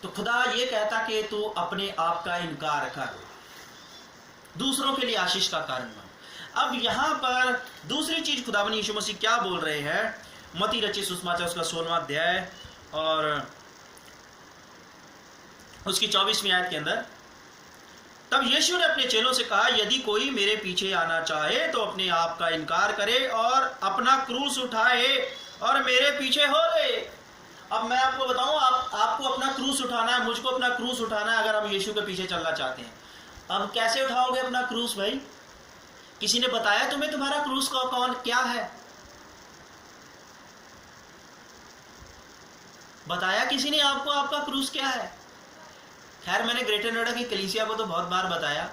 तो खुदा ये कहता कि तू अपने आप का इनकार कर, दूसरों के लिए आशीष का कारण बन। अब यहां पर दूसरी चीज खुदावंद यीशु मसीह क्या बोल रहे हैं, मत्ती रचित सुसमाचार उसका 16वां अध्याय और उसकी 24वीं आयत के अंदर, तब यीशु ने अपने चेलों से कहा, यदि कोई मेरे पीछे आना चाहे तो अपने आप का इनकार करे और अपना क्रूस उठाए और मेरे पीछे हो ले। अब मैं आपको बताऊं, आपको अपना क्रूस उठाना है, मुझको अपना क्रूस उठाना है अगर हम यीशु के पीछे चलना चाहते हैं। अब कैसे उठाओगे अपना क्रूस भाई? किसी ने बताया तुम्हें तुम्हारा क्रूस कौन क्या है? बताया किसी ने आपको आपका क्रूस क्या है? खैर मैंने ग्रेटर नोएडा की कलीसिया को तो बहुत बार बताया,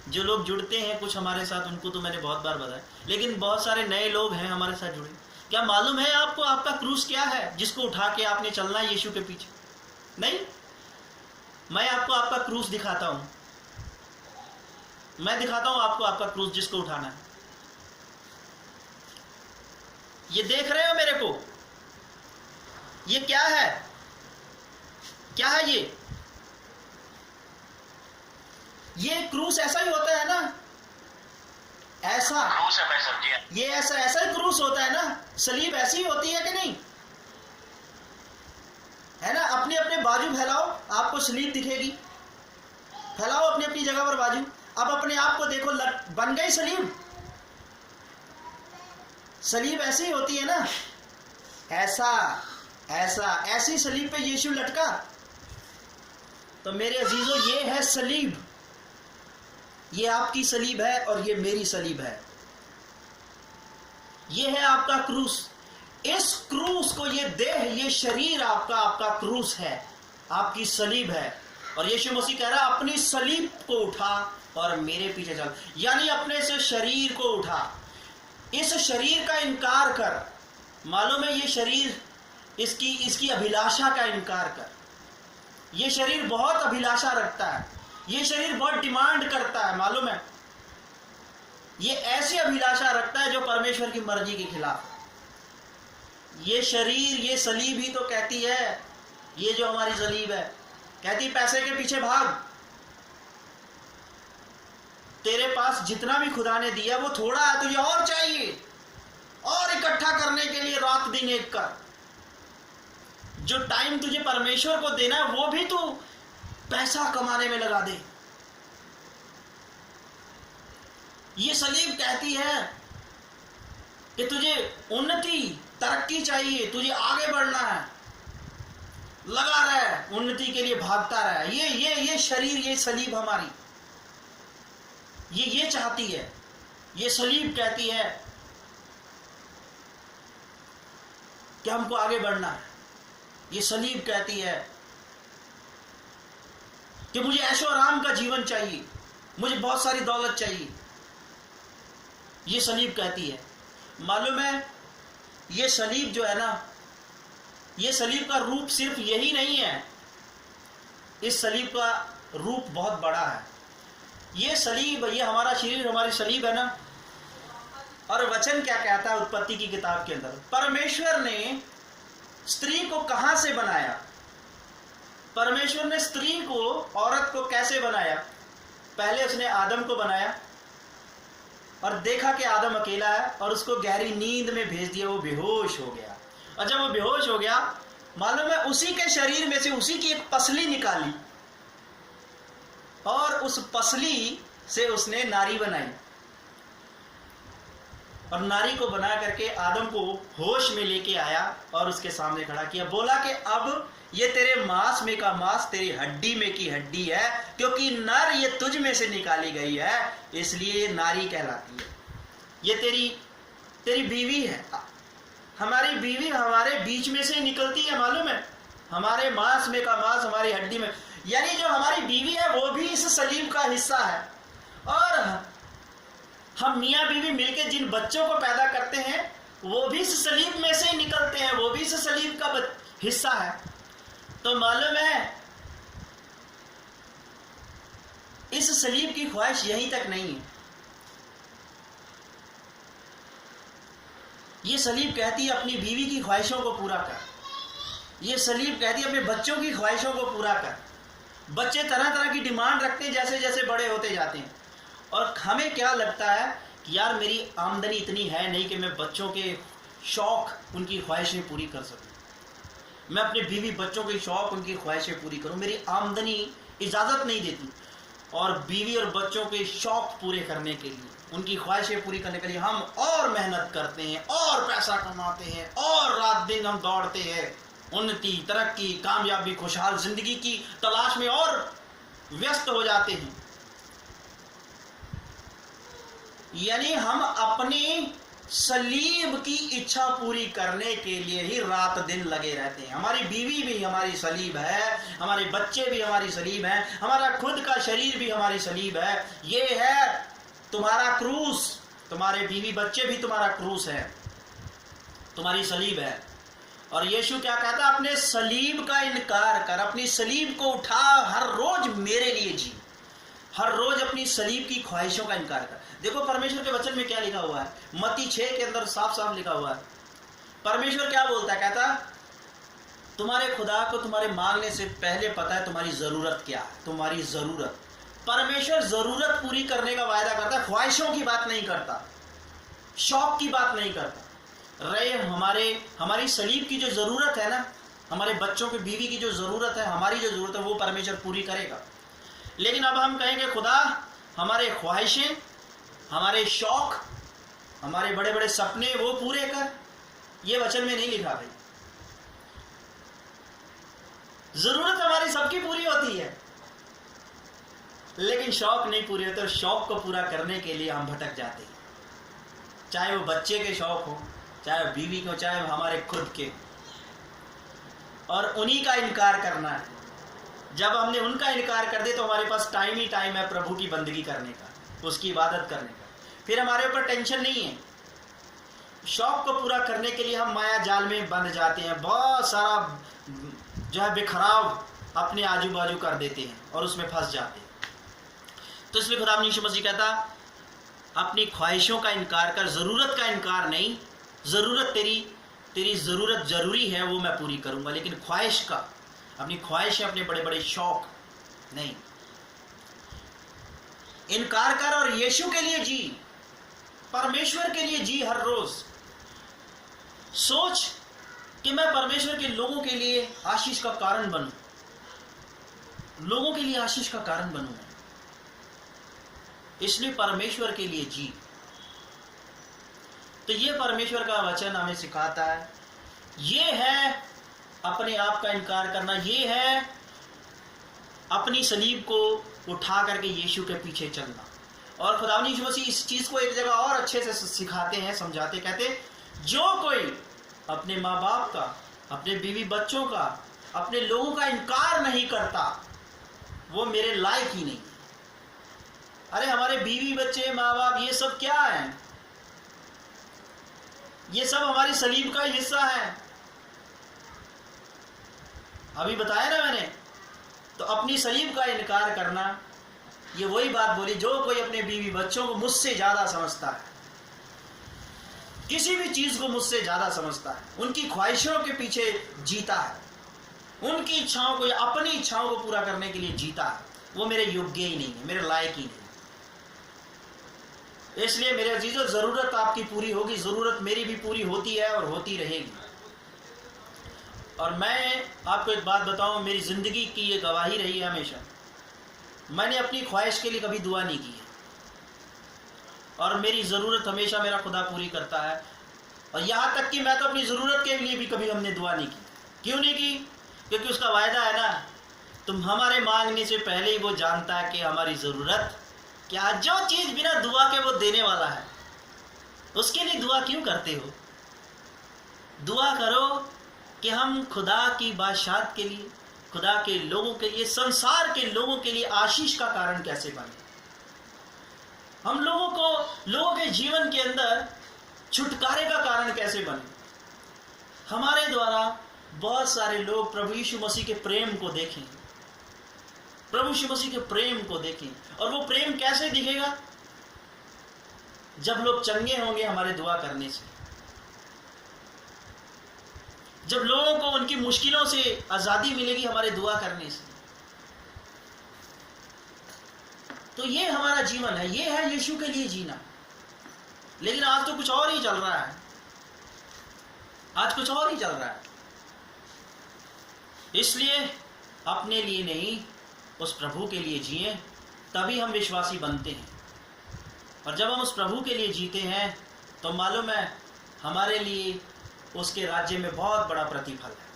जो लोग जुड़ते हैं कुछ हमारे साथ उनको तो मैंने बहुत बार बताया, लेकिन बहुत सारे नए लोग हैं हमारे साथ जुड़े। क्या मालूम है आपको आपका क्रूस क्या है जिसको उठा के आपने चलना है यीशु के पीछे? नहीं। मैं आपको आपका क्रूस दिखाता हूं, मैं दिखाता हूं आपको आपका क्रूस जिसको उठाना है। ये देख रहे हो मेरे को? ये क्या है? क्या है ये क्रूस ऐसा ही होता है ना, ऐसा क्रूस है भाई साहब, ये ऐसा ही क्रूस होता है ना, सलीब ऐसी ही होती है कि नहीं है ना? अपने अपने बाजू फैलाओ, आपको सलीब दिखेगी, फैलाओ अपनी अपनी जगह पर बाजू। अब अपने आप को देखो, बन गई सलीब। सलीब ऐसी ही होती है ना, ऐसी सलीब पे यीशु लटका। तो मेरे अजीजों, ये है सलीब, ये आपकी सलीब है और ये मेरी सलीब है। ये है आपका क्रूस। इस क्रूस को, ये देह, ये शरीर आपका क्रूस है, आपकी सलीब है। और यीशु मसीह कह रहा है अपनी सलीब को उठा और मेरे पीछे चल। यानी अपने से शरीर को उठा, इस शरीर का इनकार कर। मालूम है ये शरीर, इसकी अभिलाषा का इनकार कर। ये शरीर बहुत अभिलाषा रखता है, ये शरीर बहुत डिमांड करता है, मालूम है? ये ऐसी अभिलाषा रखता है जो परमेश्वर की मर्जी के खिलाफ है। ये शरीर, ये सलीब ही तो कहती है, ये जो हमारी सलीब है, कहती पैसे के पीछे भाग। तेरे पास जितना भी खुदा ने दिया वो थोड़ा है, तुझे और चाहिए, और इकट्ठा करने के लिए रात दिन एक कर। जो टाइम तुझे परमेश्वर को देना है वो भी तू पैसा कमाने में लगा दे। ये सलीब कहती है कि तुझे उन्नति, तरक्की चाहिए, तुझे आगे बढ़ना है, लगा रहे, उन्नति के लिए भागता रहे। ये शरीर, ये सलीब हमारी, ये चाहती है। ये सलीब कहती है कि हमको आगे बढ़ना है। ये सलीब कहती है कि मुझे ऐशो आराम का जीवन चाहिए, मुझे बहुत सारी दौलत चाहिए। ये सलीब कहती है। मालूम है, ये सलीब जो है ना, ये सलीब का रूप सिर्फ यही नहीं है, इस सलीब का रूप बहुत बड़ा है। ये सलीब, ये हमारा शरीर, हमारी सलीब है ना। और वचन क्या कहता है उत्पत्ति की किताब के अंदर? परमेश्वर ने स्त्री को कहां से बनाया? परमेश्वर ने स्त्री को, औरत को कैसे बनाया? पहले उसने आदम को बनाया और देखा कि आदम अकेला है और उसको गहरी नींद में भेज दिया। वो बेहोश हो गया, और जब वो बेहोश हो गया, मालूम है, उसी के शरीर में से उसी की एक पसली निकाली और उस पसली से उसने नारी बनाई। और नारी को बना करके आदम को होश में लेके आया और उसके सामने खड़ा किया। बोला कि अब ये तेरे मांस में का मांस, तेरी हड्डी में की हड्डी है, क्योंकि नर ये तुझ में से निकाली गई है, इसलिए ये नारी कहलाती है। ये तेरी बीवी है। हमारी बीवी हमारे बीच में से ही निकलती है, मालूम है? हमारे मांस में का मांस, हमारी हड्डी में। यानी जो हमारी बीवी है वो भी इस सलीब का हिस्सा है। और हम मियाँ बीवी मिलकर जिन बच्चों को पैदा करते हैं वो भी इस सलीब में से ही निकलते हैं, वो भी इस सलीब का हिस्सा है। तो मालूम है, इस सलीब की ख्वाहिश यहीं तक नहीं है। ये सलीब कहती है अपनी बीवी की ख्वाहिशों को पूरा कर। ये सलीब कहती है अपने बच्चों की ख्वाहिशों को पूरा कर। बच्चे तरह तरह की डिमांड रखते हैं जैसे जैसे बड़े होते जाते हैं, और हमें क्या लगता है कि यार मेरी आमदनी इतनी है नहीं कि मैं बच्चों के शौक, उनकी ख्वाहिशें पूरी कर सकूं। मैं अपने बीवी बच्चों के शौक, उनकी ख्वाहिशें पूरी करूं, मेरी आमदनी इजाज़त नहीं देती। और बीवी और बच्चों के शौक पूरे करने के लिए, उनकी ख्वाहिशें पूरी करने के लिए हम और मेहनत करते हैं, और पैसा कमाते हैं, और रात दिन हम दौड़ते हैं उन्नति, तरक्की, कामयाबी, खुशहाल जिंदगी की तलाश में और व्यस्त हो जाते हैं। यानी हम अपनी सलीब की इच्छा पूरी करने के लिए ही रात दिन लगे रहते हैं। हमारी बीवी भी हमारी सलीब है, हमारे बच्चे भी हमारी सलीब हैं, हमारा खुद का शरीर भी हमारी सलीब है। ये है तुम्हारा क्रूस, तुम्हारे बीवी बच्चे भी तुम्हारा क्रूस है, तुम्हारी सलीब है। और यीशु क्या कहता है, अपने सलीब का इनकार कर, अपनी सलीब को उठा, हर रोज मेरे लिए जी, हर रोज अपनी सलीब की ख्वाहिशों का इनकार कर। देखो परमेश्वर के वचन में क्या लिखा हुआ है, मत्ती 6 के अंदर साफ साफ लिखा हुआ है। परमेश्वर क्या बोलता है, कहता तुम्हारे खुदा को तुम्हारे मांगने से पहले पता है तुम्हारी जरूरत क्या है, तुम्हारी जरूरत। परमेश्वर जरूरत पूरी करने का वायदा करता है, ख्वाहिशों की बात नहीं करता, शौक की बात नहीं करता। रहे हमारी सलीब की जो जरूरत है ना, हमारे बच्चों के बीवी की जो जरूरत है, हमारी जो जरूरत है, वो परमेश्वर पूरी करेगा। लेकिन अब हम कहेंगे खुदा हमारे ख्वाहिशें, हमारे शौक, हमारे बड़े बड़े सपने वो पूरे कर। ये वचन में नहीं लिखा भाई। जरूरत हमारी सबकी पूरी होती है, लेकिन शौक नहीं पूरे होते। और शौक को पूरा करने के लिए हम भटक जाते हैं, चाहे वो बच्चे के शौक हो, चाहे वो बीवी को, चाहे वो हमारे खुद के। और उन्हीं का इनकार करना है। जब हमने उनका इनकार कर दिया तो हमारे पास टाइम ही टाइम है प्रभु की बंदगी करने का, उसकी इबादत करने का। फिर हमारे ऊपर टेंशन नहीं है। शौक को पूरा करने के लिए हम माया जाल में बंध जाते हैं, बहुत सारा जो है बिखराव अपने आजू बाजू कर देते हैं और उसमें फंस जाते हैं। तो इसलिए खुदा यीशु मसीह कहता अपनी ख्वाहिशों का इनकार कर, जरूरत का इनकार नहीं। जरूरत तेरी जरूरत जरूरी है, वो मैं पूरी करूंगा, लेकिन ख्वाहिश का, अपनी ख्वाहिश है, अपने बड़े बड़े शौक नहीं। इनकार कर और यीशु के लिए जी, परमेश्वर के लिए जी। हर रोज सोच कि मैं परमेश्वर के लोगों के लिए आशीष का कारण बनूं, लोगों के लिए आशीष का कारण बनूं। इसलिए परमेश्वर के लिए जी। तो ये परमेश्वर का वचन हमें सिखाता है। ये है अपने आप का इनकार करना, ये है अपनी सलीब को उठा करके यीशु के पीछे चलना। और खुदावंद यीशु मसीह इस चीज को एक जगह और अच्छे से सिखाते हैं, समझाते, कहते जो कोई अपने माँ बाप का, अपने बीवी बच्चों का, अपने लोगों का इनकार नहीं करता, वो मेरे लायक ही नहीं। अरे हमारे बीवी बच्चे, माँ बाप, ये सब क्या है? ये सब हमारी सलीब का हिस्सा है। अभी बताया ना मैंने। तो अपनी सलीब का इनकार करना, ये वही बात बोली, जो कोई अपने बीवी बच्चों को मुझसे ज्यादा समझता है, किसी भी चीज को मुझसे ज्यादा समझता है, उनकी ख्वाहिशों के पीछे जीता है, उनकी इच्छाओं को या अपनी इच्छाओं को पूरा करने के लिए जीता है, वो मेरे योग्य ही नहीं है, मेरे लायक ही नहीं। इसलिए मेरे अजीजों, जरूरत आपकी पूरी होगी, जरूरत मेरी भी पूरी होती है और होती रहेगी। और मैं आपको एक बात बताऊं, मेरी जिंदगी की ये गवाही रही है हमेशा। मैंने अपनी ख्वाहिश के लिए कभी दुआ नहीं की है, और मेरी ज़रूरत हमेशा मेरा खुदा पूरी करता है। और यहाँ तक कि मैं तो अपनी ज़रूरत के लिए भी कभी हमने दुआ नहीं की। क्यों नहीं की? क्योंकि उसका वायदा है ना, तुम हमारे मांगने से पहले ही वो जानता है कि हमारी ज़रूरत क्या, जो चीज़ बिना दुआ के वो देने वाला है, उसके लिए दुआ क्यों करते हो? दुआ करो कि हम खुदा की बादशाहत के लिए, खुदा के लोगों के लिए, संसार के लोगों के लिए आशीष का कारण कैसे बने। हम लोगों के जीवन के अंदर छुटकारे का कारण कैसे बने। हमारे द्वारा बहुत सारे लोग प्रभु यीशु मसीह के प्रेम को देखें, प्रभु यीशु मसीह के प्रेम को देखें। और वो प्रेम कैसे दिखेगा? जब लोग चंगे होंगे हमारे दुआ करने से, जब लोगों को उनकी मुश्किलों से आज़ादी मिलेगी हमारे दुआ करने से। तो ये हमारा जीवन है, ये है यीशु के लिए जीना। लेकिन आज तो कुछ और ही चल रहा है, आज कुछ और ही चल रहा है। इसलिए अपने लिए नहीं, उस प्रभु के लिए जिए, तभी हम विश्वासी बनते हैं। और जब हम उस प्रभु के लिए जीते हैं तो मालूम है हमारे लिए उसके राज्य में बहुत बड़ा प्रतिफल है।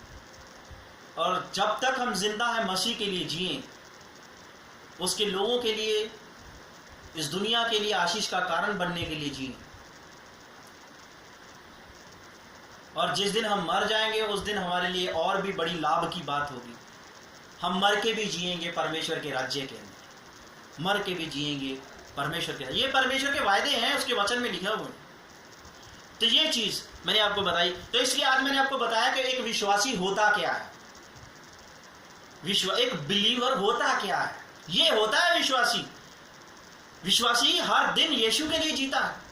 और जब तक हम जिंदा हैं मसीह के लिए जिए, उसके लोगों के लिए, इस दुनिया के लिए आशीष का कारण बनने के लिए जिए। और जिस दिन हम मर जाएंगे उस दिन हमारे लिए और भी बड़ी लाभ की बात होगी। हम मर के भी जिएंगे परमेश्वर के राज्य के अंदर, मर के भी जिएंगे परमेश्वर के। ये परमेश्वर के वायदे हैं, उसके वचन में लिखा हुआ है। तो ये चीज मैंने आपको बताई। तो इसलिए आज मैंने आपको बताया कि एक विश्वासी होता क्या है, एक बिलीवर होता क्या है। ये होता है विश्वासी। विश्वासी हर दिन यीशु के लिए जीता है।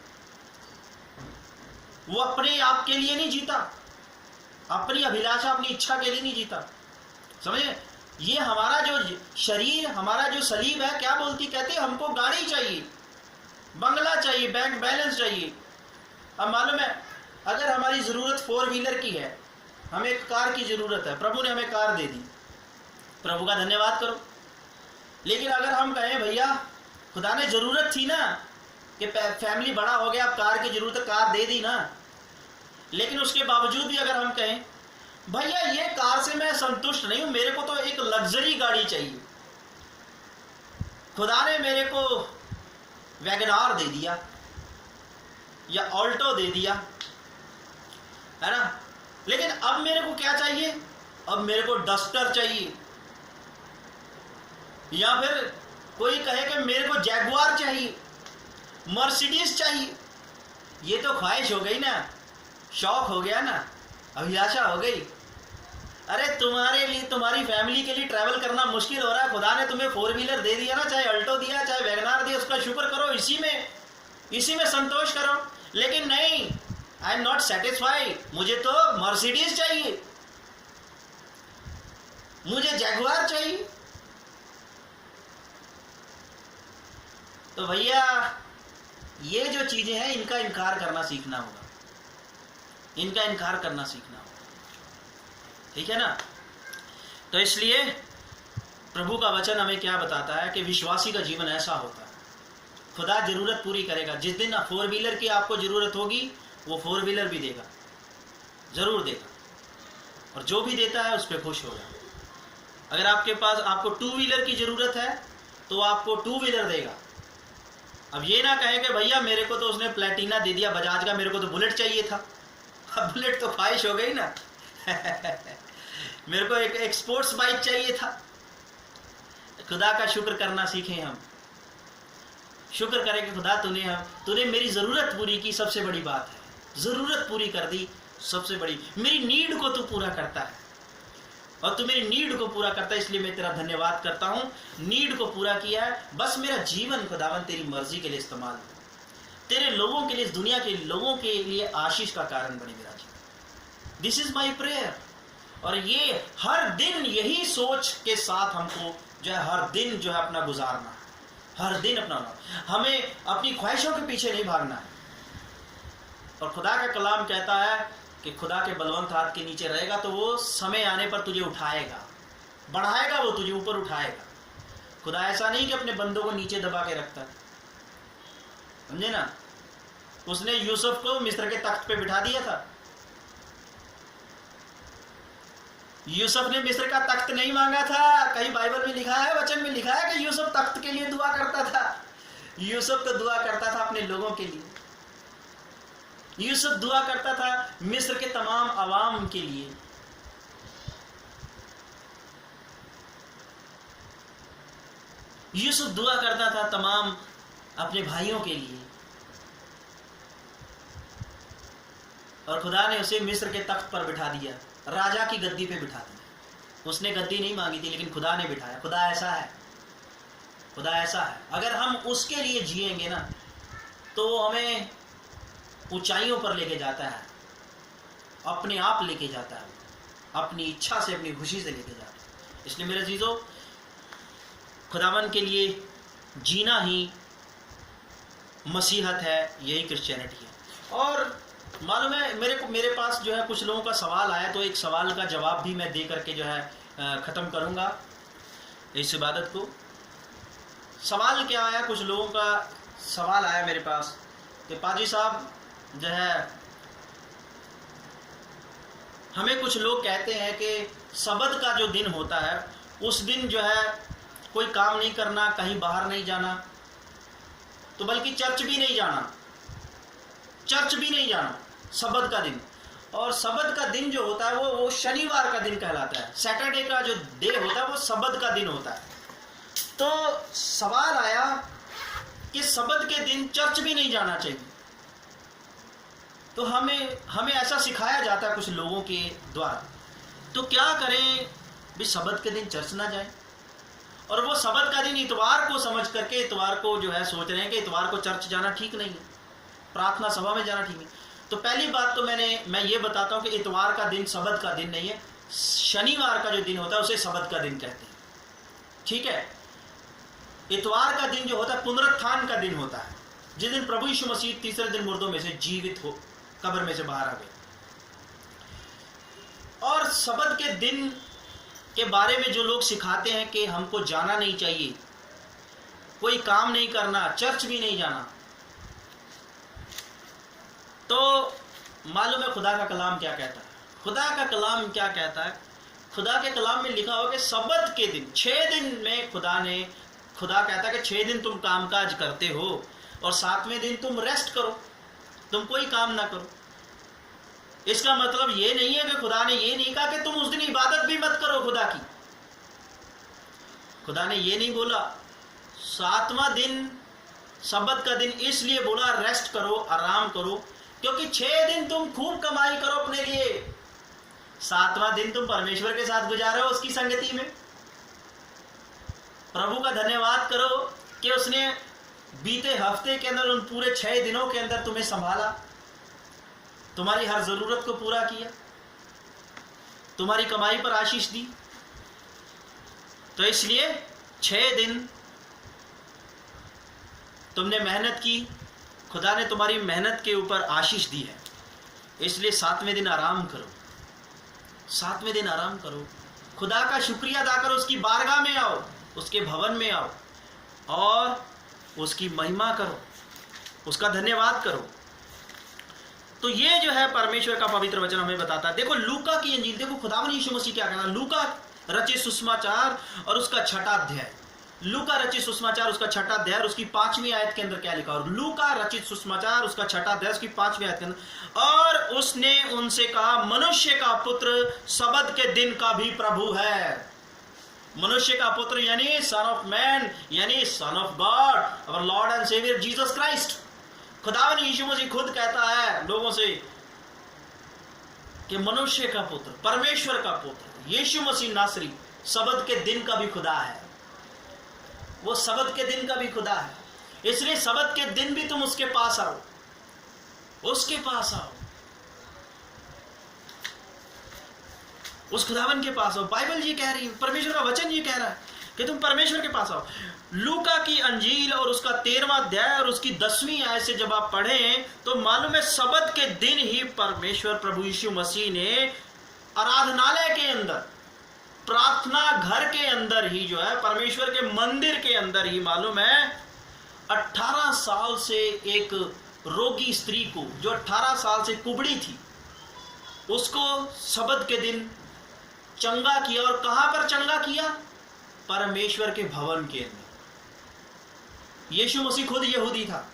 वो अपने आप के लिए नहीं जीता, अपनी अभिलाषा, अपनी इच्छा के लिए नहीं जीता। समझे? ये हमारा जो शरीर, हमारा जो सलीब है, क्या बोलती, कहते हमको गाड़ी चाहिए, बंगला चाहिए, बैंक बैलेंस चाहिए। अब मालूम है अगर हमारी जरूरत 4 व्हीलर की है, हमें एक कार की जरूरत है, प्रभु ने हमें कार दे दी, प्रभु का धन्यवाद करो। लेकिन अगर हम कहें भैया खुदा ने जरूरत थी ना कि फैमिली बड़ा हो गया, अब कार की जरूरत है, कार दे दी ना, लेकिन उसके बावजूद भी अगर हम कहें भैया ये कार से मैं संतुष्ट नहीं हूं, मेरे को तो एक लग्जरी गाड़ी चाहिए, खुदा ने मेरे को वैगनार दे दिया या ऑल्टो दे दिया, है ना, लेकिन अब मेरे को क्या चाहिए, अब मेरे को डस्टर चाहिए, या फिर कोई कहे कि मेरे को जैगुआर चाहिए, मर्सिडीज चाहिए। ये तो ख्वाहिश हो गई ना, शौक हो गया ना, अभिलाषा हो गई। अरे तुम्हारे लिए, तुम्हारी फैमिली के लिए ट्रैवल करना मुश्किल हो रहा है, खुदा ने तुम्हें 4 व्हीलर दे दिया ना, चाहे अल्टो दिया, चाहे वैगनार दिया, उसका शुक्र करो, इसी में संतोष करो। लेकिन नहीं, आई एम नॉट सेटिस्फाइड, मुझे तो मर्सिडीज चाहिए, मुझे जैगुआर चाहिए। तो भैया ये जो चीजें हैं इनका इनकार करना सीखना होगा, इनका इनकार करना सीखना होगा, ठीक है ना। तो इसलिए प्रभु का वचन हमें क्या बताता है कि विश्वासी का जीवन ऐसा होता है। खुदा जरूरत पूरी करेगा। जिस दिन 4 व्हीलर की आपको जरूरत होगी वो 4 व्हीलर भी देगा, जरूर देगा, और जो भी देता है उस पर खुश होगा। अगर आपके पास आपको 2 व्हीलर की जरूरत है तो आपको 2 व्हीलर देगा। अब ये ना कहे कि भैया मेरे को तो उसने प्लेटिना दे दिया बजाज का, मेरे को तो बुलेट चाहिए था। अब बुलेट तो ख्वाहिश हो गई ना मेरे को एक स्पोर्ट्स बाइक चाहिए था। खुदा का शुक्र करना सीखें हम, शुक्र करें कि खुदा तूने मेरी ज़रूरत पूरी की, सबसे बड़ी बात है। ज़रूरत पूरी कर दी, सबसे बड़ी, मेरी नीड को तू पूरा करता है, और तू मेरी नीड को पूरा करता है, इसलिए मैं तेरा धन्यवाद करता हूँ। नीड को पूरा किया है, बस मेरा जीवन खुदावन तेरी मर्जी के लिए इस्तेमाल हो, तेरे लोगों के लिए, इस दुनिया के लोगों के लिए आशीष का कारण बने मेरा जीवन। This is my prayer. और ये हर दिन यही सोच के साथ हमको जो है हर दिन जो है अपना गुजारना है, हर दिन अपना, हमें अपनी ख्वाहिशों के पीछे नहीं भागना है। और खुदा का कलाम कहता है कि खुदा के बलवंत हाथ के नीचे रहेगा तो वो समय आने पर तुझे उठाएगा, बढ़ाएगा, वो तुझे ऊपर उठाएगा। खुदा ऐसा नहीं कि अपने बंदों को नीचे दबा के रखता है, समझे ना। उसने यूसुफ को मिस्र के तख्त पे बिठा दिया था। यूसुफ ने मिस्र का तख्त नहीं मांगा था। कहीं बाइबल में लिखा है, वचन में लिखा है कि यूसुफ तख्त के लिए दुआ करता था। यूसुफ तो दुआ करता था अपने लोगों के लिए, यूसुफ दुआ करता था मिस्र के तमाम अवाम के लिए। यूसुफ दुआ करता था तमाम अपने भाइयों के लिए, और खुदा ने उसे मिस्र के तख्त पर बिठा दिया, राजा की गद्दी पे बिठा दिया। उसने गद्दी नहीं मांगी थी, लेकिन खुदा ने बिठाया। खुदा ऐसा है, खुदा ऐसा है। अगर हम उसके लिए जिएंगे ना तो वो हमें ऊंचाइयों पर लेके जाता है, अपने आप लेके जाता है। अपनी इच्छा से, अपनी खुशी से लेके जा रहे हैं। इसलिए मेरे अजीजों, खुदावन के लिए जीना ही मसीहत है, यही क्रिश्चियनिटी है। और मालूम है, मेरे पास जो है कुछ लोगों का सवाल आया, तो एक सवाल का जवाब भी मैं दे करके जो है ख़त्म करूँगा इस इबादत को। सवाल क्या आया, कुछ लोगों का सवाल आया मेरे पास कि पाजी साहब जो है, हमें कुछ लोग कहते हैं कि सबत का जो दिन होता है उस दिन जो है कोई काम नहीं करना, कहीं बाहर नहीं जाना, तो बल्कि चर्च भी नहीं जाना, सबत का दिन। और सबत का दिन जो होता है वो शनिवार का दिन कहलाता है। सैटरडे का जो डे होता है वो सबत का दिन होता है। तो सवाल आया कि सबत के दिन चर्च भी नहीं जाना चाहिए। तो हमें ऐसा सिखाया जाता है कुछ लोगों के द्वारा। तो क्या करें भी, सबत के दिन चर्च ना जाए, और वो सबत का दिन इतवार को समझ करके इतवार को जो है सोच रहे हैं कि इतवार को चर्च जाना ठीक नहीं है, प्रार्थना सभा में जाना ठीक नहीं। तो पहली बात तो मैं ये बताता हूँ कि इतवार का दिन सबत का दिन नहीं है। शनिवार का जो दिन होता है उसे सबत का दिन कहते हैं, ठीक है। इतवार का दिन जो होता है पुनरुत्थान का दिन होता है, जिस दिन प्रभु यीशु मसीह तीसरे दिन मुर्दों में से जीवित हो, कब्र में से बाहर आ गए। और सबत के दिन के बारे में जो लोग सिखाते हैं कि हमको जाना नहीं चाहिए, कोई काम नहीं करना, चर्च भी नहीं जाना, तो मालूम है खुदा का कलाम क्या कहता है? खुदा का कलाम क्या कहता है? खुदा के कलाम में लिखा हो कि सबत के दिन, 6 दिन में खुदा कहता है कि 6 दिन तुम कामकाज करते हो और 7वें दिन तुम रेस्ट करो, तुम कोई काम ना करो। इसका मतलब ये नहीं है कि खुदा ने ये नहीं कहा कि तुम उस दिन इबादत भी मत करो खुदा की। खुदा ने ये नहीं बोला। 7वां दिन सबत का दिन इसलिए बोला रेस्ट करो, आराम करो, क्योंकि 6 दिन तुम खूब कमाई करो अपने लिए, 7वां दिन तुम परमेश्वर के साथ गुजारो उसकी संगति में। प्रभु का धन्यवाद करो कि उसने बीते हफ्ते के अंदर, उन पूरे 6 दिनों के अंदर तुम्हें संभाला, तुम्हारी हर जरूरत को पूरा किया, तुम्हारी कमाई पर आशीष दी। तो इसलिए 6 दिन तुमने मेहनत की, खुदा ने तुम्हारी मेहनत के ऊपर आशीष दी है, इसलिए 7वें दिन आराम करो। 7वें दिन आराम करो, खुदा का शुक्रिया अदा करो, उसकी बारगाह में आओ, उसके भवन में आओ और उसकी महिमा करो, उसका धन्यवाद करो। तो ये जो है परमेश्वर का पवित्र वचन हमें बताता है। देखो लूका की इंजील, देखो खुदावंद यीशु मसीह क्या कहना। लूका रचित सुसमाचार और उसका 6वां अध्याय, लूका रचित सुसमाचार उसका 6वां अध्याय और उसकी 5वीं आयत के अंदर क्या लिखा? और लूका रचित सुसमाचार उसका 6वां अध्याय उसकी 5वीं आयत के अंदर, और उसने उनसे कहा, मनुष्य का पुत्र सबत के दिन का भी प्रभु है। मनुष्य का पुत्र यानी सन ऑफ मैन, यानी son of God, our Lord and saviour Jesus Christ. खुदावंद यीशु मसीह खुद कहता है लोगों से कि मनुष्य का पुत्र, परमेश्वर का पुत्र यीशु मसीह नासरी सबत के दिन का भी खुदा है। वो सबत के दिन का भी खुदा है, इसलिए सबत के दिन भी तुम उसके पास आओ, उसके पास आओ, उस खुदावन के पास आओ। बाइबल ये कह रही है, परमेश्वर का वचन ये कह रहा है कि तुम परमेश्वर के पास आओ। लूका की अंजील और उसका 13वां अध्याय और उसकी 10वीं आयत से जब आप पढ़ें तो मालूम है सबत के दिन ही परमेश्वर प्रभु यीशु मसीह ने आराधनालय के अंदर, प्रार्थना घर के अंदर ही जो है, परमेश्वर के मंदिर के अंदर ही मालूम है 18 साल से एक रोगी स्त्री को, जो 18 साल से कुबड़ी थी, उसको सबत के दिन चंगा किया। और कहां पर चंगा किया? परमेश्वर के भवन के अंदर। यीशु मसीह खुद यहूदी था।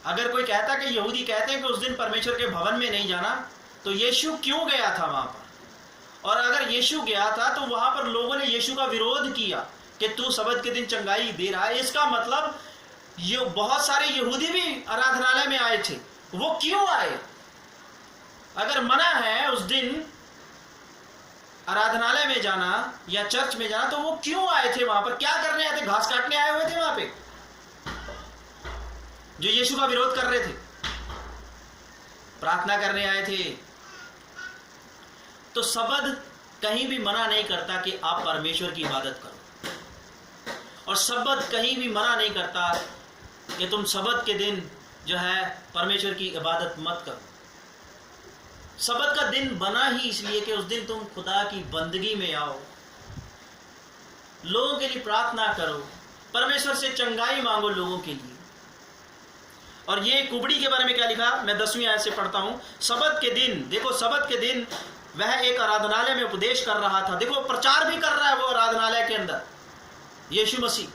अगर कोई कहता कि यहूदी कहते हैं कि उस दिन परमेश्वर के भवन में नहीं जाना, तो यीशु क्यों गया था वहां पर? और अगर यीशु गया था तो वहां पर लोगों ने यीशु का विरोध किया कि तू सबत के दिन चंगाई दे रहा है। इसका मतलब ये बहुत सारे यहूदी भी आराधनालय में आए थे। वो क्यों आए? अगर मना है उस दिन आराधनालय में जाना या चर्च में जाना, तो वो क्यों आए थे वहां पर? क्या करने आए थे? घास काटने आए हुए थे वहां पे जो यीशु का विरोध कर रहे थे? प्रार्थना करने आए थे, तो शब्द कहीं भी मना नहीं करता कि आप परमेश्वर की इबादत करो, और शब्द कहीं भी मना नहीं करता कि तुम शब्द के दिन जो है परमेश्वर की इबादत मत करो। शब्द का दिन बना ही इसलिए कि उस दिन तुम खुदा की बंदगी में आओ, लोगों के लिए प्रार्थना करो, परमेश्वर से चंगाई मांगो लोगों के लिए। और ये कुबड़ी के बारे में क्या लिखा, मैं 10वीं आयत से पढ़ता हूं। शब्द के दिन, देखो शब्द के दिन वह एक आराधनालय में उपदेश कर रहा था। देखो प्रचार भी कर रहा है वो आराधनालय के अंदर, यीशु मसीह।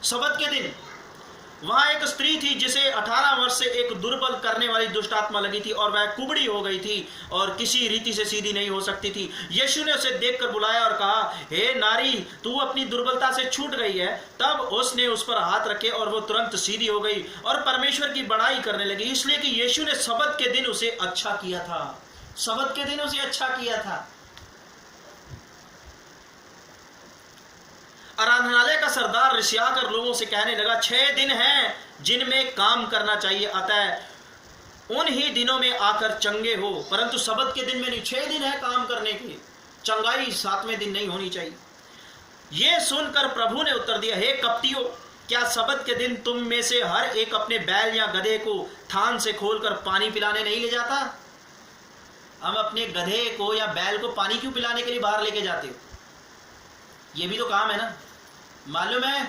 शब्द के दिन वहां एक स्त्री थी जिसे 18 वर्ष से एक दुर्बल करने वाली दुष्ट आत्मा लगी थी, और वह कुबड़ी हो गई थी और किसी रीति से सीधी नहीं हो सकती थी। यीशु ने उसे देखकर बुलाया और कहा, हे नारी, तू अपनी दुर्बलता से छूट गई है। तब उसने उस पर हाथ रखे और वो तुरंत सीधी हो गई और परमेश्वर की बड़ाई करने लगी, इसलिए कि यीशु ने शब्द के दिन उसे अच्छा किया था। शब्द के दिन उसे अच्छा किया था। आराधनालय का सरदार रिसियाकर लोगों से कहने लगा, 6 दिन हैं जिनमें काम करना चाहिए, अतः उन ही दिनों में आकर चंगे हो, परंतु शब्द के दिन में नहीं। 6 दिन है काम करने के, चंगाई 7वें दिन नहीं होनी चाहिए। यह सुनकर प्रभु ने उत्तर दिया, हे कपटियों, क्या शब्द के दिन तुम में से हर एक अपने बैल या गधे को थान से खोलकर पानी पिलाने नहीं ले जाता? हम अपने गधे को या बैल को पानी क्यों पिलाने के लिए बाहर लेके जाते हो? ये भी तो काम है ना। मालूम है,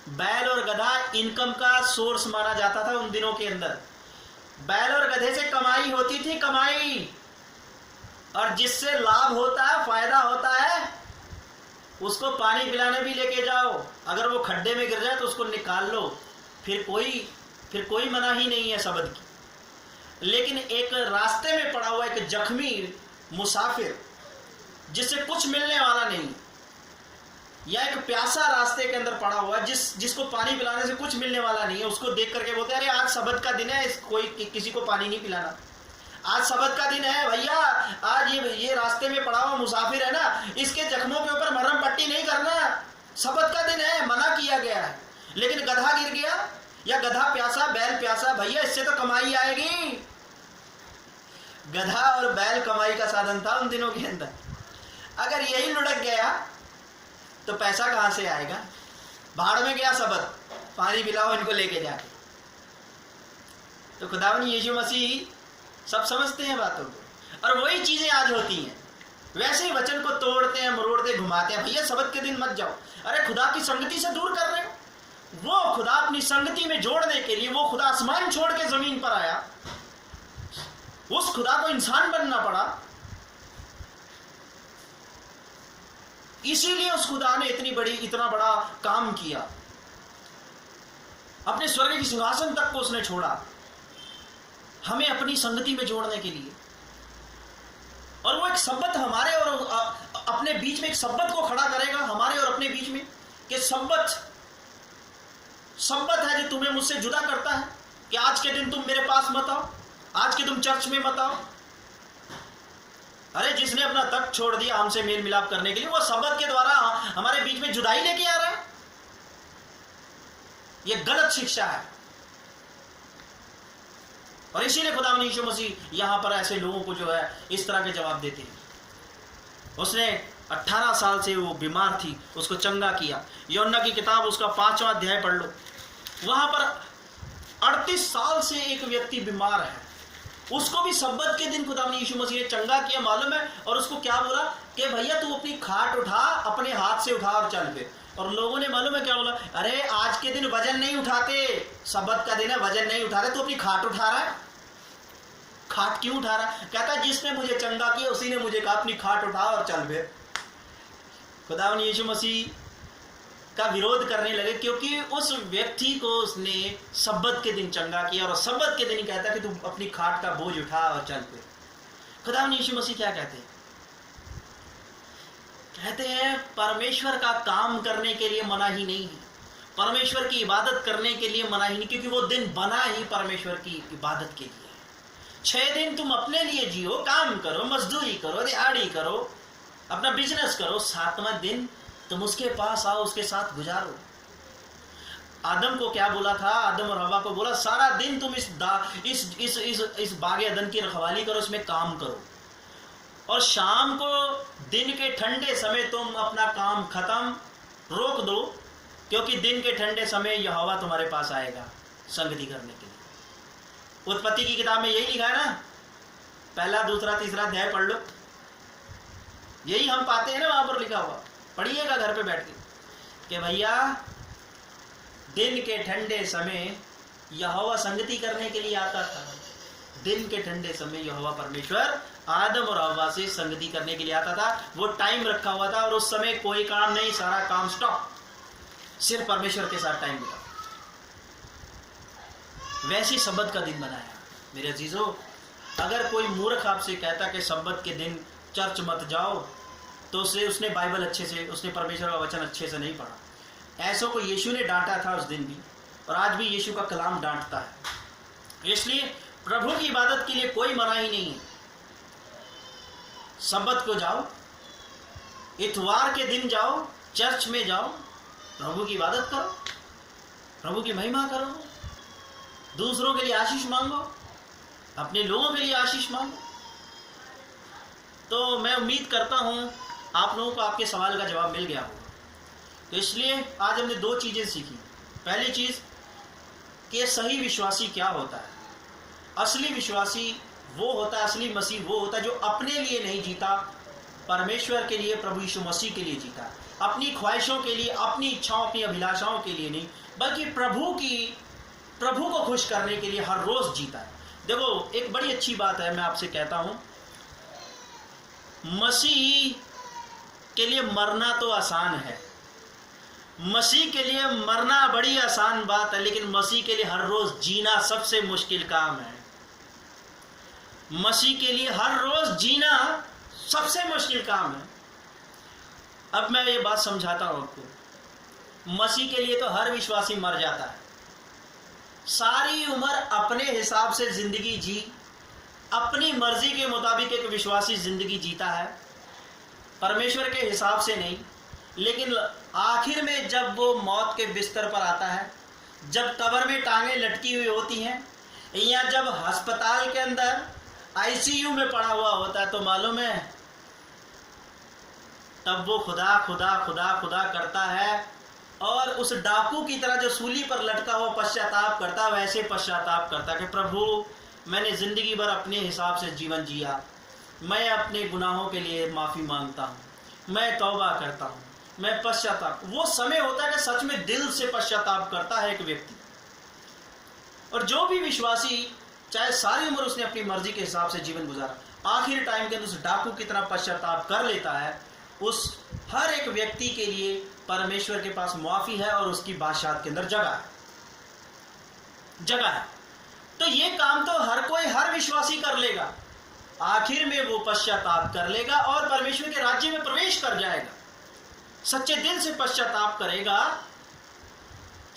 बैल और गधा इनकम का सोर्स माना जाता था उन दिनों के अंदर। बैल और गधे से कमाई होती थी, कमाई, और जिससे लाभ होता है, फायदा होता है, उसको पानी पिलाने भी लेके जाओ। अगर वो खड्डे में गिर जाए तो उसको निकाल लो, फिर कोई मना ही नहीं है शब्द की। लेकिन एक रास्ते में पड़ा हुआ एक जख्मी मुसाफिर जिससे कुछ मिलने वाला नहीं, या एक प्यासा रास्ते के अंदर पड़ा हुआ जिसको पानी पिलाने से कुछ मिलने वाला नहीं है, उसको देख करके बोलते हैं, अरे आज शब्द का दिन है, किसी को पानी नहीं पिलाना, आज शब्द का दिन है भैया, आज ये रास्ते में पड़ा हुआ मुसाफिर है ना, इसके जख्मों के ऊपर मरहम पट्टी नहीं करना, शब्द का दिन है, मना किया गया है। लेकिन गधा गिर गया या गधा प्यासा, बैल प्यासा, भैया इससे तो कमाई आएगी। गधा और बैल कमाई का साधन था उन दिनों के अंदर। अगर यही लुढ़क गया तो पैसा कहां से आएगा? भाड़ में गया शब्द, पानी पिलाओ इनको लेके जाके। तो खुदावंद यीशु मसीह सब समझते हैं बातों को, और वही चीजें आज होती हैं। वैसे ही वचन को तोड़ते हैं, मरोड़ते, घुमाते हैं। भैया शब्द के दिन मत जाओ, अरे खुदा की संगति से दूर कर रहे हो। वो खुदा अपनी संगति में जोड़ने के लिए वो खुदा आसमान छोड़ के जमीन पर आया, उस खुदा को इंसान बनना पड़ा। इसीलिए उस खुदा ने इतना बड़ा काम किया, अपने स्वर्ग की सिंहासन तक को उसने छोड़ा हमें अपनी संगति में जोड़ने के लिए। और वो एक शब्द हमारे और अपने बीच में, एक शब्द को खड़ा करेगा हमारे और अपने बीच में, कि शब्द है जो तुम्हें मुझसे जुदा करता है, कि आज के दिन तुम मेरे पास मत आओ, आज के तुम चर्च में मत आओ। अरे जिसने अपना तख्त छोड़ दिया हमसे मेल मिलाप करने के लिए, वो शब्द के द्वारा हमारे बीच में जुदाई लेके आ रहा है। ये गलत शिक्षा है। और इसीलिए खुदावंद यीशु मसीह यहां पर ऐसे लोगों को जो है इस तरह के जवाब देते हैं। उसने 18 साल से वो बीमार थी, उसको चंगा किया। यूहन्ना की किताब उसका 5वां अध्याय पढ़ लो, वहां पर 38 साल से एक व्यक्ति बीमार है, उसको भी शब्द के दिन खुदावंद यीशु मसीह ने चंगा किया, मालूम है। और उसको क्या बोला कि भैया तू अपनी खाट उठा, अपने हाथ से उठा और चल पे। और लोगों ने मालूम है क्या बोला, अरे आज के दिन वजन नहीं उठाते, शब्द का दिन है, वजन नहीं उठा रहे, तू अपनी खाट उठा रहा है। खाट क्यों उठा रहा है? कहता जिसने मुझे चंगा किया उसी ने मुझे कहा अपनी खाट उठा और चल पे। खुदावंद यीशु मसीह का विरोध करने लगे, क्योंकि उस व्यक्ति को उसने शब्द के दिन चंगा किया, और शब्द के दिन ही कहता कि तू अपनी खाट का बोझ उठा और चल पे। खुदावंद यीशु मसीह क्या कहते हैं? कहते हैं परमेश्वर का काम करने के लिए मना ही नहीं है, परमेश्वर की इबादत करने के लिए मना ही नहीं, क्योंकि वो दिन बना ही परमेश्वर की इबादत के लिए। 6 दिन तुम अपने लिए जियो, काम करो, मजदूरी करो, दिहाड़ी करो, अपना बिजनेस करो, 7वां दिन तुम उसके पास आओ, उसके साथ गुजारो। आदम को क्या बोला था? आदम और हवा को बोला सारा दिन तुम इस बाग अदन की रखवाली करो, इसमें काम करो। और शाम को दिन के ठंडे समय तुम अपना काम खत्म रोक दो, क्योंकि दिन के ठंडे समय यहोवा तुम्हारे पास आएगा संगति करने के लिए। उत्पत्ति की किताब में यही लिखा है ना, पहला दूसरा तीसरा अध्याय पढ़ लो, यही हम पाते हैं ना वहां पर लिखा हुआ। पढ़िएगा घर पे बैठ के कि भैया दिन के ठंडे समय यहोवा संगति करने के लिए आता था। दिन के ठंडे समय यहोवा परमेश्वर आदम और हव्वा से संगति करने के लिए आता था। वो टाइम रखा हुआ था और उस समय कोई काम नहीं, सारा काम स्टॉप, सिर्फ परमेश्वर के साथ टाइम बिता। वैसे सब्बत का दिन बनाया। मेरे अजीजों, अगर कोई मूर्ख आपसे कहता कि सब्बत के दिन चर्च मत जाओ, तो उसने बाइबल अच्छे से, उसने परमेश्वर का वचन अच्छे से नहीं पढ़ा। ऐसों को यीशु ने डांटा था उस दिन भी, और आज भी यीशु का कलाम डांटता है। इसलिए प्रभु की इबादत के लिए कोई मनाही नहीं है। सब्बत को जाओ, इतवार के दिन जाओ, चर्च में जाओ, प्रभु की इबादत करो, प्रभु की महिमा करो, दूसरों के लिए आशीष मांगो, अपने लोगों के लिए आशीष मांगो। तो मैं उम्मीद करता हूं आप लोगों को आपके सवाल का जवाब मिल गया होगा। तो इसलिए आज हमने दो चीजें सीखी। पहली चीज कि सही विश्वासी क्या होता है। असली विश्वासी वो होता है, असली मसीह वो होता है जो अपने लिए नहीं जीता, परमेश्वर के लिए, प्रभु यीशु मसीह के लिए जीता। अपनी ख्वाहिशों के लिए, अपनी इच्छाओं, अपनी अभिलाषाओं के लिए नहीं, बल्कि प्रभु को खुश करने के लिए हर रोज जीता है। देखो, एक बड़ी अच्छी बात है, मैं आपसे कहता हूं, मसीह के लिए मरना तो आसान है, मसीह के लिए मरना बड़ी आसान बात है, लेकिन मसीह के लिए हर रोज जीना सबसे मुश्किल काम है। मसीह के लिए हर रोज जीना सबसे मुश्किल काम है। अब मैं ये बात समझाता हूं आपको। मसीह के लिए तो हर विश्वासी मर जाता है, सारी उम्र अपने हिसाब से जिंदगी जी, अपनी मर्जी के मुताबिक एक विश्वासी जिंदगी जीता है, परमेश्वर के हिसाब से नहीं। लेकिन आखिर में जब वो मौत के बिस्तर पर आता है, जब कब्र में टांगें लटकी हुई होती हैं, या जब अस्पताल के अंदर आईसीयू में पड़ा हुआ होता है, तो मालूम है तब वो खुदा खुदा खुदा खुदा करता है, और उस डाकू की तरह जो सूली पर लटका हुआ पश्चाताप करता, वैसे पश्चाताप करता कि प्रभु मैंने जिंदगी भर अपने हिसाब से जीवन जिया, मैं अपने गुनाहों के लिए माफी मांगता हूँ, मैं तौबा करता हूँ, मैं पश्चाताप। वो समय होता है कि सच में दिल से पश्चाताप करता है एक व्यक्ति। और जो भी विश्वासी, चाहे सारी उम्र उसने अपनी मर्जी के हिसाब से जीवन गुजारा, आखिर टाइम के अंदर उस डाकू की तरह पश्चाताप कर लेता है, उस हर एक व्यक्ति के लिए परमेश्वर के पास माफी है और उसकी बादशाहत के अंदर जगह है। तो ये काम तो हर कोई, हर विश्वासी कर लेगा। आखिर में वो पश्चाताप कर लेगा और परमेश्वर के राज्य में प्रवेश कर जाएगा। सच्चे दिल से पश्चाताप करेगा,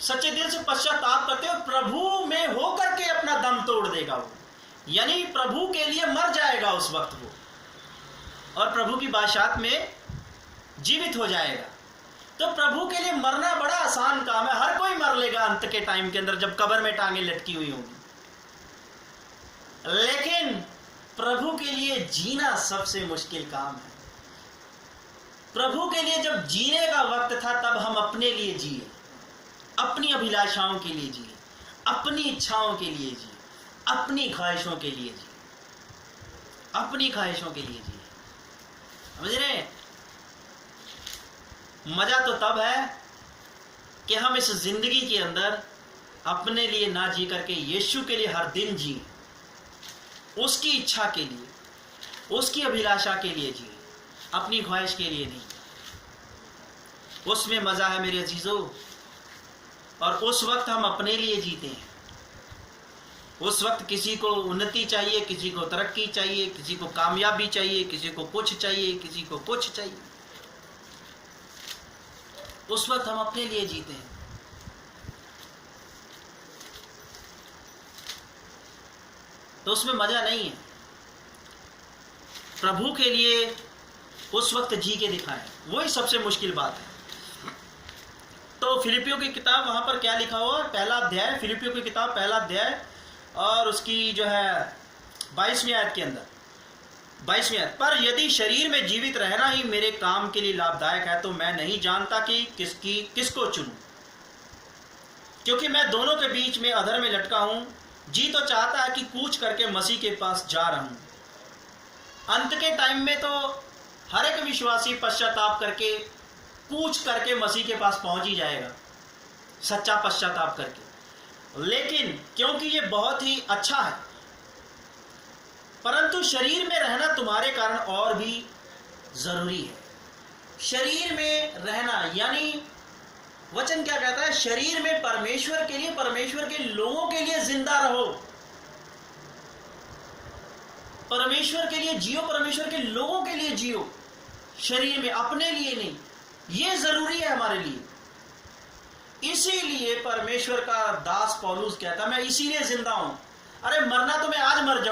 सच्चे दिल से पश्चाताप करते हुए प्रभु में होकर के अपना दम तोड़ देगा वो, यानी प्रभु के लिए मर जाएगा उस वक्त वो, और प्रभु की बादशाहत में जीवित हो जाएगा। तो प्रभु के लिए मरना बड़ा आसान काम है, हर कोई मर लेगा अंत के टाइम के अंदर, जब कब्र में टांगे लटकी हुई होंगी। लेकिन प्रभु के लिए जीना सबसे मुश्किल काम है। प्रभु के लिए जब जीने का वक्त था, तब हम अपने लिए जिए, अपनी अभिलाषाओं के लिए जिए, अपनी इच्छाओं के लिए जिए, अपनी ख्वाहिशों के लिए जिए, अपनी ख्वाहिशों के लिए जिए। समझ रहे? मजा तो तब है कि हम इस जिंदगी के अंदर अपने लिए ना जी करके यीशु के लिए हर दिन जिए, उसकी इच्छा के लिए, उसकी अभिलाषा के लिए जिए, अपनी ख्वाहिश के लिए नहीं। उसमें मजा है मेरे अजीजों। और उस वक्त हम अपने लिए जीते हैं। उस वक्त किसी को उन्नति चाहिए, किसी को तरक्की चाहिए, किसी को कामयाबी चाहिए, किसी को कुछ चाहिए, किसी को कुछ चाहिए। उस वक्त हम अपने लिए जीते हैं। तो उसमें मजा नहीं है। प्रभु के लिए उस वक्त जी के दिखाएं, वही सबसे मुश्किल बात है। तो फिलिपियों की किताब, वहां पर क्या लिखा हुआ, पहला अध्याय, फिलिपियों की किताब पहला अध्याय और उसकी जो है 22वीं आयत के अंदर, 22वें आयत, पर यदि शरीर में जीवित रहना ही मेरे काम के लिए लाभदायक है तो मैं नहीं जानता कि किसको चुनूं, क्योंकि मैं दोनों के बीच में अधर में लटका हूं। जी तो चाहता है कि कूच करके मसीह के पास जा रहा हूं। अंत के टाइम में तो हर एक विश्वासी पश्चाताप करके कूच करके मसीह के पास पहुंच ही जाएगा, सच्चा पश्चाताप करके। लेकिन क्योंकि ये बहुत ही अच्छा है, परंतु शरीर में रहना तुम्हारे कारण और भी जरूरी है। शरीर में रहना यानी वचन क्या कहता है, शरीर में परमेश्वर के लिए, परमेश्वर के लोगों के लिए जिंदा रहो, परमेश्वर के लिए जियो, परमेश्वर के लोगों के लिए जियो, शरीर में, अपने लिए नहीं। ये जरूरी है हमारे लिए। इसीलिए परमेश्वर का दास पौलुस कहता, मैं इसीलिए जिंदा हूं। अरे मरना तो मैं आज मर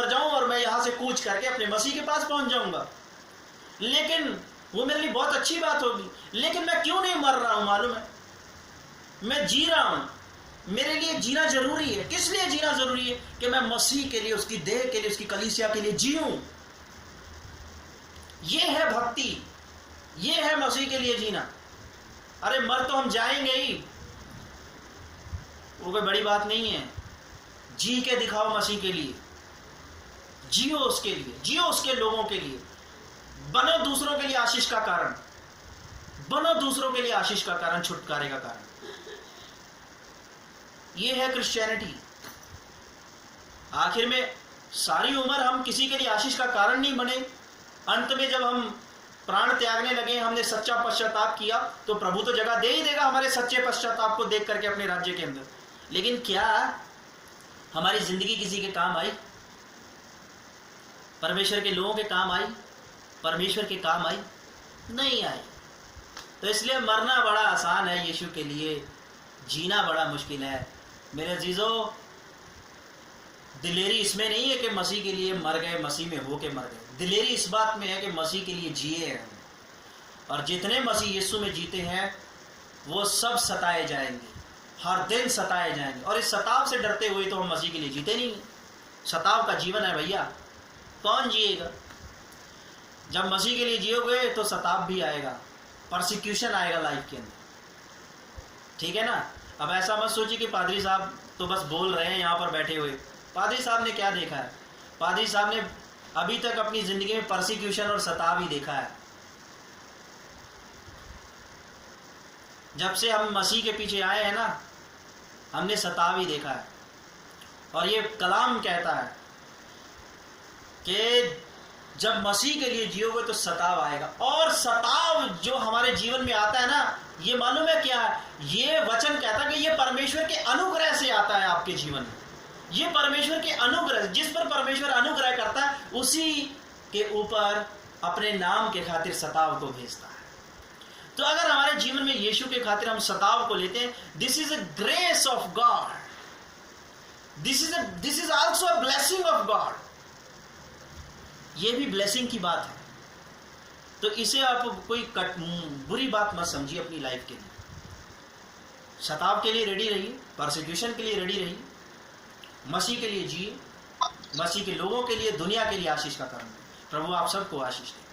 जाऊं और मैं यहां से कूच करके अपने मसीह के पास पहुंच जाऊंगा, लेकिन वो मेरे लिए बहुत अच्छी बात होगी। लेकिन मैं क्यों नहीं मर रहा हूं मालूम है? मैं जी रहा हूं। मेरे लिए जीना जरूरी है। किस लिए जीना जरूरी है? कि मैं मसीह के लिए, उसकी देह के लिए, उसकी कलीसिया के लिए जीऊं। ये है भक्ति, ये है मसीह के लिए जीना। अरे मर तो हम जाएंगे ही, वो कोई बड़ी बात नहीं है। जी के दिखाओ मसीह के लिए, जियो उसके लिए, जियो उसके लोगों के लिए, बनो दूसरों के लिए आशीष का कारण, बनो दूसरों के लिए आशीष का कारण, छुटकारे का कारण। यह है क्रिश्चियनिटी। आखिर में सारी उम्र हम किसी के लिए आशीष का कारण नहीं बने। अंत में जब हम प्राण त्यागने लगे, हमने सच्चा पश्चाताप किया, तो प्रभु तो जगह दे ही देगा हमारे सच्चे पश्चाताप को देख करके अपने राज्य के अंदर। लेकिन क्या हमारी जिंदगी किसी के काम आई? परमेश्वर के लोगों के काम आई? परमेश्वर के काम आई? नहीं आई। तो इसलिए मरना बड़ा आसान है यीशु के लिए, जीना बड़ा मुश्किल है। मेरे अजीजों, दिलेरी इसमें नहीं है कि मसीह के लिए मर गए, मसीह में होके मर गए। दिलेरी इस बात में है कि मसीह के लिए जिए हैं, और जितने मसीह यीशु में जीते हैं वो सब सताए जाएंगे, हर दिन सताए जाएंगे। और इस सताव से डरते हुए तो हम मसीह के लिए जीते नहीं। सताव का जीवन है भैया, कौन जिएगा? जब मसीह के लिए जियोगे तो सताव भी आएगा, परसिक्यूशन आएगा लाइफ के अंदर, ठीक है ना? अब ऐसा मत सोचिए कि पादरी साहब तो बस बोल रहे हैं यहाँ पर बैठे हुए। पादरी साहब ने क्या देखा है? पादरी साहब ने अभी तक अपनी जिंदगी में परसिक्यूशन और सताव ही देखा है। जब से हम मसीह के पीछे आए हैं ना, हमने सताव ही देखा है। और ये कलाम कहता है कि जब मसीह के लिए जियोगे तो सताव आएगा। और सताव जो हमारे जीवन में आता है ना, ये मालूम है क्या है? ये वचन कहता है कि ये परमेश्वर के अनुग्रह से आता है आपके जीवन में। ये परमेश्वर के अनुग्रह, जिस पर परमेश्वर अनुग्रह करता है उसी के ऊपर अपने नाम के खातिर सताव को भेजता है। तो अगर हमारे जीवन में यीशु के खातिर हम सताव को लेते हैं, this is a grace of God, this is also a blessing of God. ये भी ब्लेसिंग की बात है। तो इसे आप कोई बुरी बात मत समझिए अपनी लाइफ के लिए। सताव के लिए रेडी रहिए, परसिक्यूशन के लिए रेडी रहिए, मसीह के लिए जिए, मसीह के लोगों के लिए, दुनिया के लिए आशीष का कारण। प्रभु आप सबको आशीष दे।